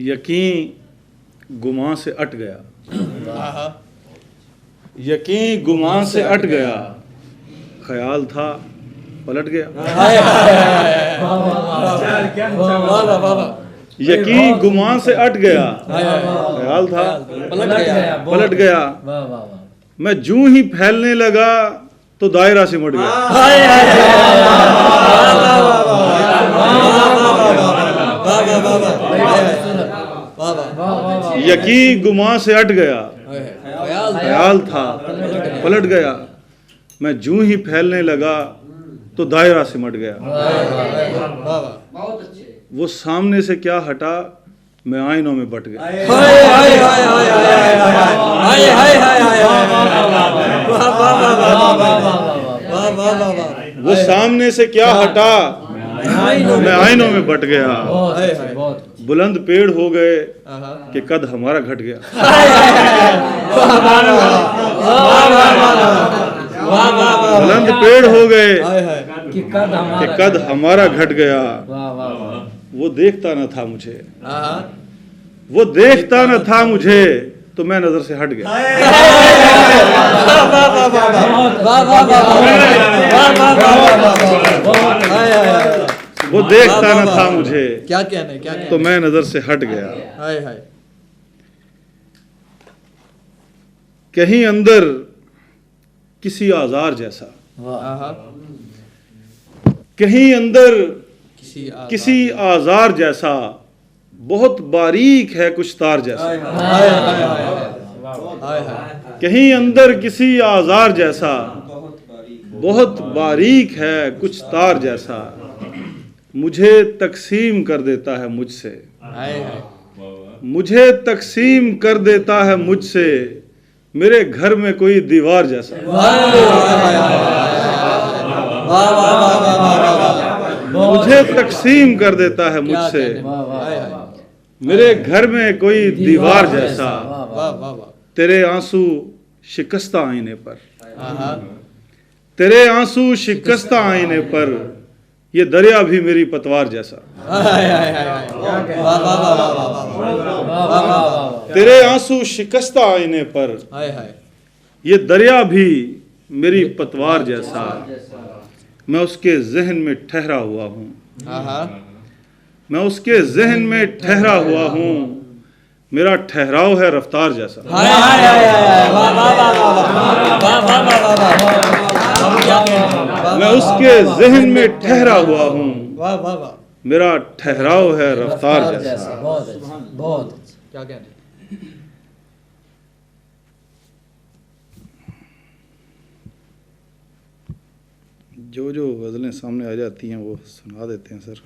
यकीन गुमान से अट गया, यकीन गुमान से अट गया, ख्याल था पलट गया। यकीन गुमान से अट गया, ख्याल था पलट गया। मैं जूं ही फैलने लगा तो दायरा सिमट गया। यकीन गुमान से अट गया, ख्याल था पलट गया। मैं जूं ही फैलने लगा तो दायरा सिमट गया। वो सामने से क्या हटा, मैं आईनों में बट गया। वो सामने से क्या हटा, मैं आईनों में बट गया। बुलंद पेड़ हो गए कि कद हमारा घट गया। बुलंद पेड़ हो गए कि कद हमारा घट गया। वो देखता न था मुझे, वो देखता न था मुझे, तो मैं नजर से हट गया। वो देखता न था मुझे, क्या कहने, क्या तो मैं नजर से हट गया। कहीं अंदर किसी आजार जैसा, कहीं अंदर किसी आजार जैसा, बहुत बारीक है कुछ तार जैसा। कहीं अंदर किसी आजार जैसा, बहुत बारीक है कुछ तार जैसा, मुझे तकसीम कर देता है मुझसे, मुझे तकसीम कर देता है मुझसे, मेरे घर में कोई दीवार जैसा। मुझे तकसीम कर देता है मुझसे, मेरे घर में कोई दीवार जैसा। तेरे आंसू शिकस्ता आईने पर, तेरे आंसू शिकस्ता आईने पर, ये दरिया भी मेरी पतवार जैसा। तेरे आंसू शिकस्ता आईने पर, ये दरिया भी मेरी पतवार जैसा। मैं उसके जहन में ठहरा हुआ हूँ, मैं उसके जहन में ठहरा हुआ हूँ, मेरा ठहराव है रफ्तार जैसा। मैं उसके जहन में ठहरा हुआ हूँ, मेरा ठहराव है रफ्तार जैसा। बहुत क्या कहने। जो जो गज़लें सामने आ जाती हैं वो सुना देते हैं सर।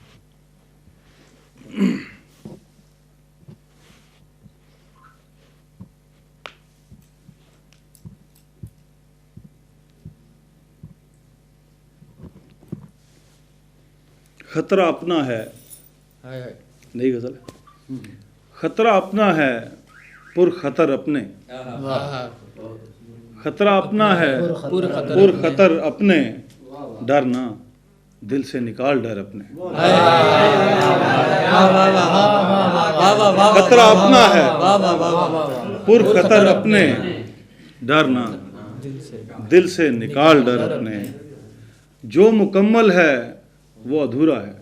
खतरा अपना है, नई गज़ल है। खतरा अपना है पुर खतर अपने, खतरा अपना है पुर खतर अपने, डरना दिल से निकाल डर अपने। खतरा अपना है पुर खतर अपने, डरना दिल से निकाल डर अपने। जो मुकम्मल है वो अधूरा है,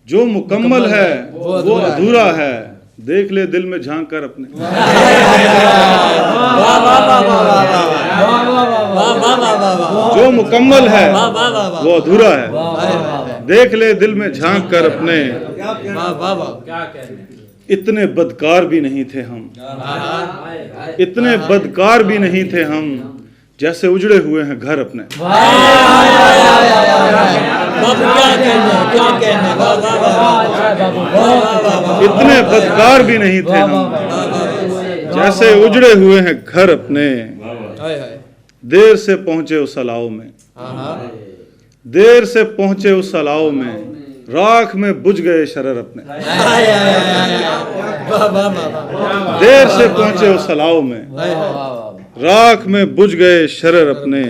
जो मुकम्मल है वो अधूरा है, देख ले दिल में झांक कर अपने। जो मुकम्मल है वो अधूरा है, देख ले दिल में झांक कर अपने। इतने बदकार भी नहीं थे हम, इतने बदकार भी नहीं थे हम, जैसे उजड़े हुए हैं घर अपने। इतने बदकार भी नहीं थे हम, जैसे उजड़े हुए हैं घर अपने। देर से पहुंचे उस अलाव में, देर से पहुंचे उस अलाव में, राख में बुझ गए शरर अपने। देर से पहुंचे उस अलाव में, राख में बुझ गए शरर अपने।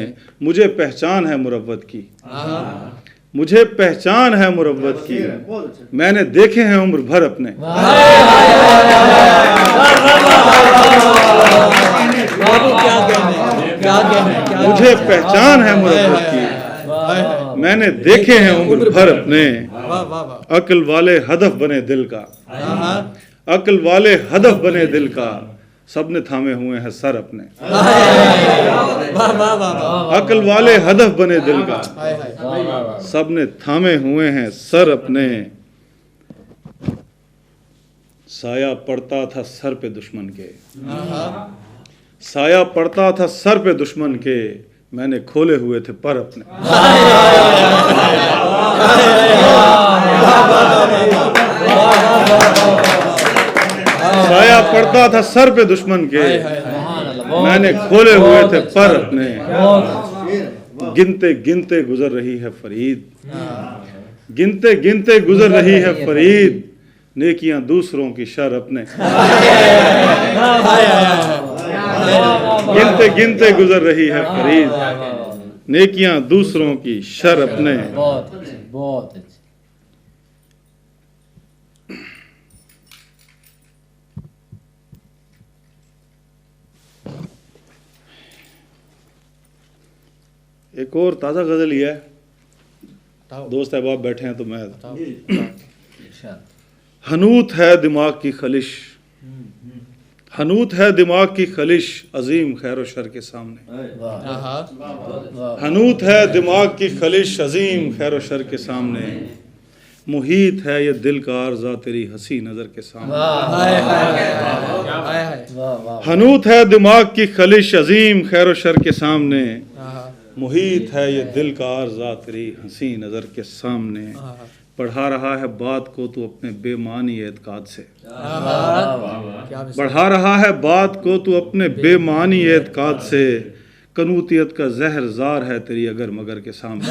मुझे पहचान है मुरव्वत की, मुझे पहचान है मुरव्वत की, मैंने देखे हैं उम्र भर अपने। मुझे पहचान है मुरव्वत की, मैंने देखे हैं उम्र भर अपने। अक्ल वाले हदफ बने दिल का, अक्ल वाले हदफ बने दिल का, सबने थामे हुए हैं सर अपने। अक्ल वाले हदफ बने दिल का, सबने थामे हुए हैं सर अपने। साया पड़ता था सर पे दुश्मन के, साया पड़ता था सर पे दुश्मन के, मैंने खोले हुए थे पर अपने। साया पड़ता था सर पे दुश्मन के, मैंने खोले हुए थे पर अपने। गिनते गिनते गुजर रही है फरीद, गिनते गिनते गुजर रही है फरीद, नेकियां दूसरों की शर अपने। गिनते गिनते गुजर रही है फरीद, नेकियां दूसरों की शर अपने। बहुत अच्छे, बहुत अच्छे। एक और ताज़ा गज़ल ही है, दोस्त अहबाब बैठे हैं तो मैं। हनूत है दिमाग की खलिश, हनूत है दिमाग की खलिश, अजीम खैर शर के सामने। हनूत है दिमाग की खलिश, अजीम खैर शर के सामने। मुहीत है ये दिल का अर्जा तेरी हंसी नजर के सामने। हनूत है दिमाग की खलिश, अजीम खैर शर के सामने। मुहीत है ये दिल का अर्जा तेरी हंसी नजर के सामने। बढ़ा रहा है बात को तू अपने बेमानी एतकाद से, बढ़ा रहा है बात को तू अपने बेमानी एतकाद से। कनूतियत का जहर जार है तेरी अगर मगर के सामने।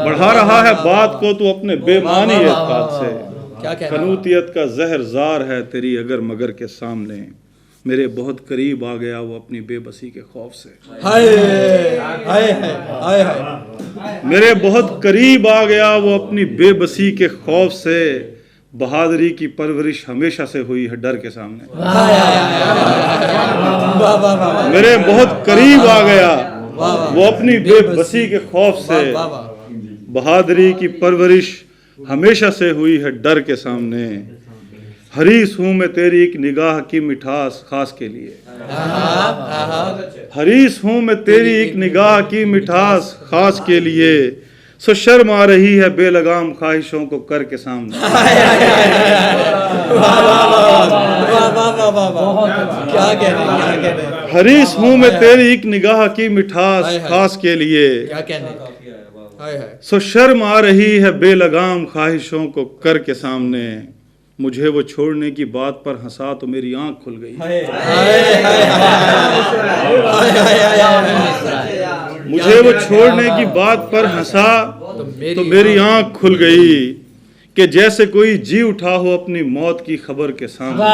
बढ़ा रहा है बात को तू अपने बेमानी एतकाद से, कनूतियत का जहर जार है तेरी अगर मगर के सामने। मेरे बहुत करीब आ गया वो अपनी बेबसी के खौफ से, मेरे बहुत करीब आ गया वो अपनी बेबसी के खौफ से। बहादुरी की परवरिश हमेशा से हुई है डर के सामने। मेरे बहुत करीब आ गया वो अपनी बेबसी के खौफ से। बहादुरी की परवरिश हमेशा से हुई है डर के सामने। हरीस हूँ मैं तेरी एक निगाह की मिठास खास के लिए, हरीस हूँ मैं तेरी एक निगाह की मिठास खास के लिए। सो शर्म आ रही है बेलगाम ख्वाहिशों को कर के सामने। हरीस हूँ मैं तेरी एक निगाह की मिठास खास के लिए। सो शर्म आ रही है बेलगाम ख्वाहिशों को कर के सामने। मुझे वो छोड़ने की बात पर हंसा तो मेरी आंख खुल गई। मुझे वो छोड़ने की बात पर हंसा तो मेरी आंख खुल गई। कि जैसे कोई जी उठा हो अपनी मौत की खबर के सामने।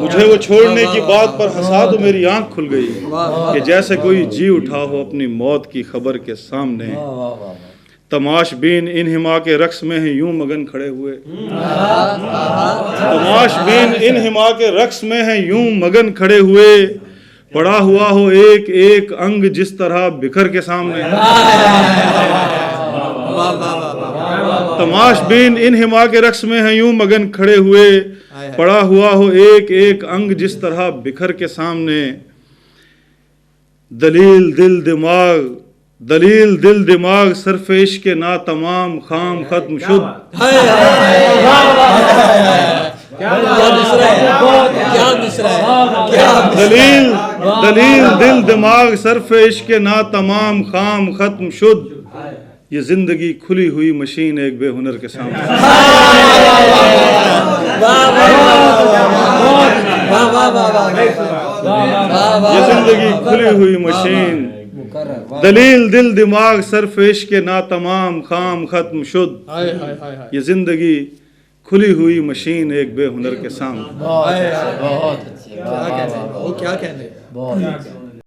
मुझे वो छोड़ने की बात पर हंसा तो मेरी आंख खुल गई। कि जैसे कोई जी उठा हो अपनी मौत की खबर के सामने। तमाशबीन इन हिमा के रक्स में हैं यूं मगन खड़े हुए। तमाशबीन इन हिमा के रक्स में हैं यूं मगन खड़े हुए। पड़ा हुआ हो एक एक अंग जिस तरह बिखर के सामने। तमाशबीन इन हिमा के रक्स में हैं यूं मगन खड़े हुए। पड़ा हुआ हो एक एक अंग जिस तरह बिखर के सामने। दलील दिल दिमाग दलील दिल दिमाग सरफेश के ना तमाम खाम खत्म शुद्ध। दलील दलील दिल दिमाग सरफेश के ना तमाम खाम खत्म शुद्ध। ये जिंदगी खुली हुई मशीन एक बेहुनर के सामने। ये जिंदगी खुली हुई मशीन। दलील दिल दिमाग सरफेश के ना तमाम खाम खत्म शुद्ध। ये जिंदगी खुली हुई मशीन एक बेहुनर के सामने। बहुत अच्छे, वो क्या कहने, बहुत